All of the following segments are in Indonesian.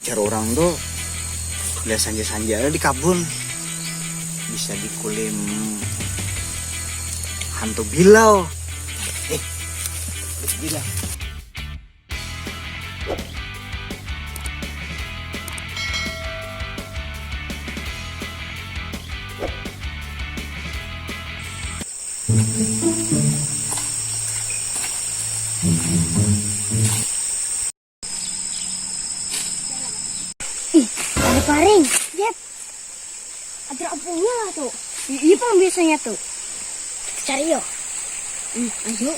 Cara orang tuh lihat sanja-sanja di kabun bisa dikulim hantu bilau. Bilau. Ada paring, Jep. Ada apungnya lah tuh. Iya pak biasanya tuh. Cari yuk. Ayo.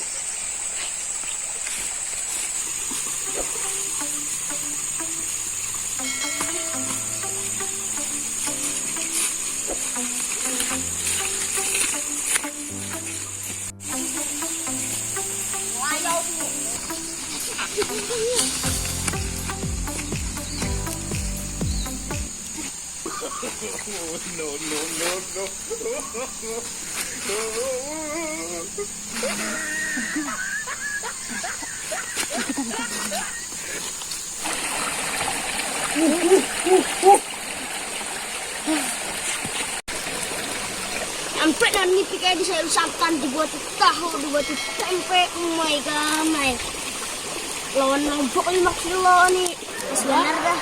Sampai nanti kayak disayur santan, dibuat tahu, dibuat tempe, my god, my. Lawan lombok ini maksud lo nih, pas benar dah.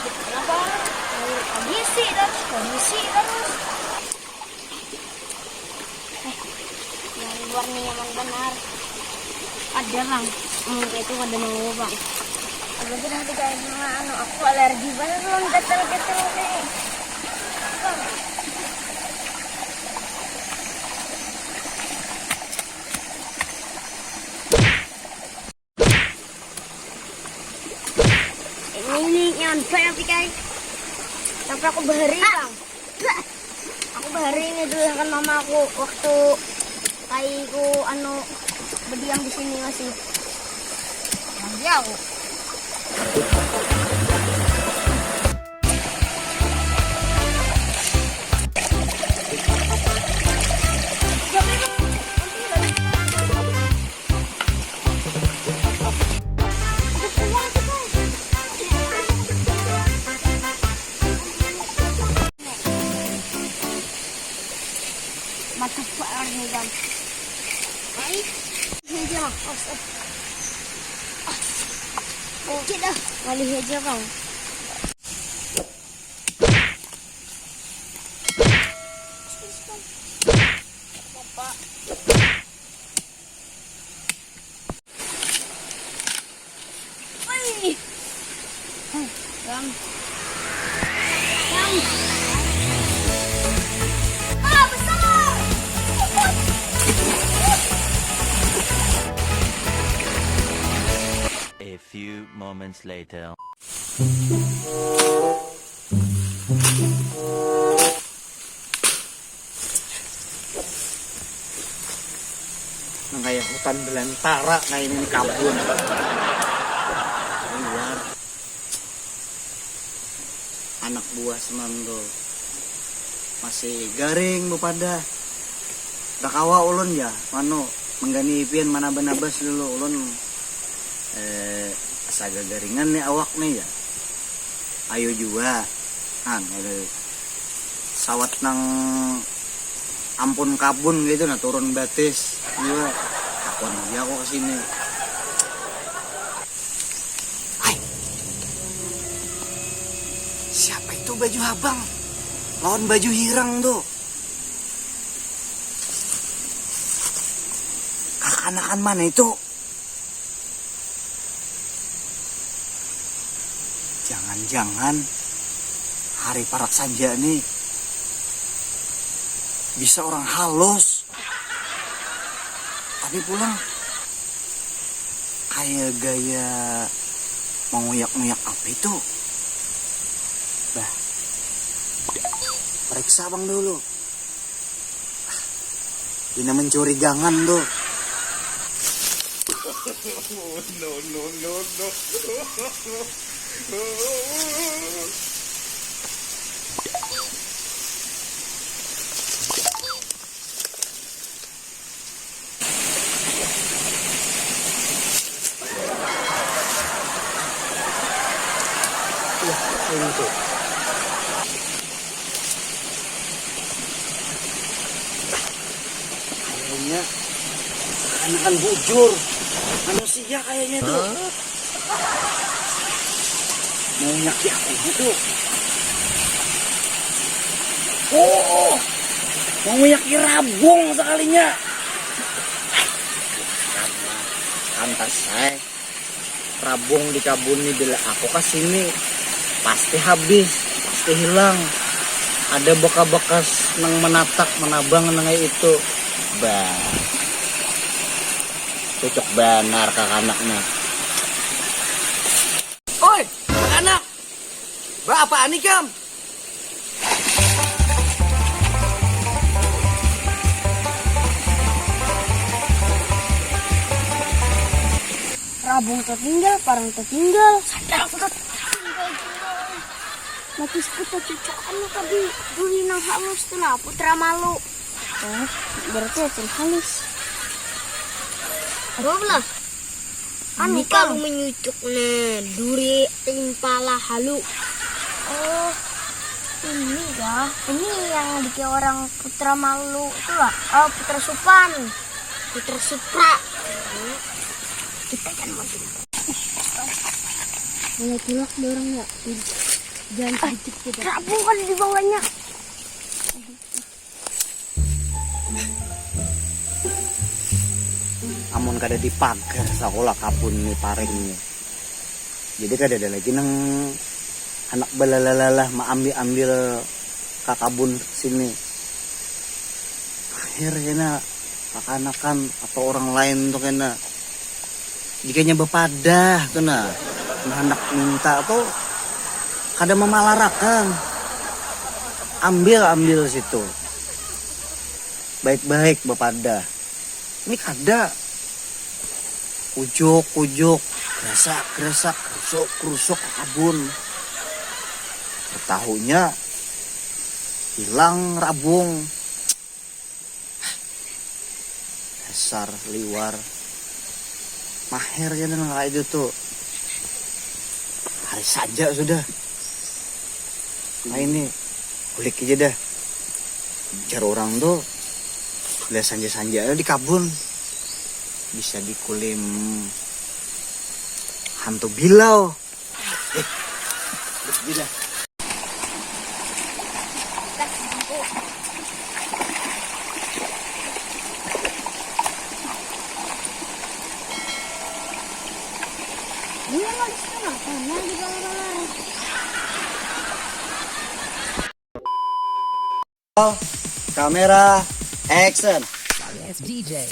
Kenapa? Komisi terus. Yang luar nih emang benar. Ada bang, kayak itu ada mau bang. Aku sudah dikain sama aku alergi banget loh, gatel-gatel nih. Ini nyampe tapi kayak sampai aku bahari bang. Aku bahari ini dulu kan mama aku waktu kaiku berdiam di sini masih. Lagi aku. Mata pak ni bang. Baik. Ini dia. Okey dah. Balik aja bang. Bapak. Oi. Bang. Bang. A few moments later. Nah, kayak hutan belantara kayak ini kabun. Luar. Anak buah semando masih garing pada. Dah kawa ulun ya, mano menggani pian mana benabas dulu ulun. Asaga garingan nih awak nih ya. Ayo juga ada sawat nang ampun kabun gitu nah turun batis juga takon aja aku kesini. Hai, siapa itu baju abang lawan baju hirang tuh? Kakanakan mana itu? Jangan-jangan hari parak sanja nih bisa orang halus, tapi pulang kayak gaya menguyak-nguyak apa itu? Bah, periksa bang dulu. Ini mencurigakan tuh. No. Iya, ini tuh. Kayaknya anakan bujur. Manusia kayaknya tuh. Mau nyaki aku gitu. Oh, mau nyaki rabung sekalinya. Pantas saya. Rabung di kabun nih bila aku kesini pasti habis, pasti hilang. Ada bekas-bekas nang menabang nang itu. Bah. Cocok benar kakak-anaknya. Oi, anak. Bah, apaan nih, Kam? Rabung tertinggal, parang tertinggal. Sadar aku tak. Mati seputar cucokannya tadi. Duri nang halus tuh lah, putra malu. Oh, berarti itu halus. Aduh belah. Anu kalau menyucuk duri timpala halu. Oh, ini dah. Ini yang bikin orang putra malu itu lah. Oh, putra supan. Putra supra. Kita kan mau tulak dorong ya. Jangan sedikit kita. Rabung kan di bawahnya. Amun kada dipagar sakola kapun nih paringnya. Jadi kada ada lagi nang anak balalalah ambil kakabun sini. Akhirnya kakanakan atau orang lain tuh kena. Jikanya bepadah tuh nah anak minta tuh kada memalarakan. Ambil situ. Baik-baik bepadah. Ini kada. Ujuk, gerasak, krusuk kabun. Tahunya hilang rabung. Dasar liwar. Mahir ya dan kayak itu tuh. Hari saja sudah. Nah ini kulik aja dah. Bicara orang tuh lihat sanja-sanja di kabun. Bisa dikulim hantu bilau. Bila. Dia lagi sana, sana di bawah. Kamera, action. Yes, DJ.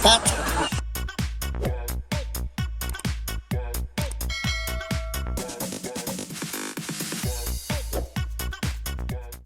Cut.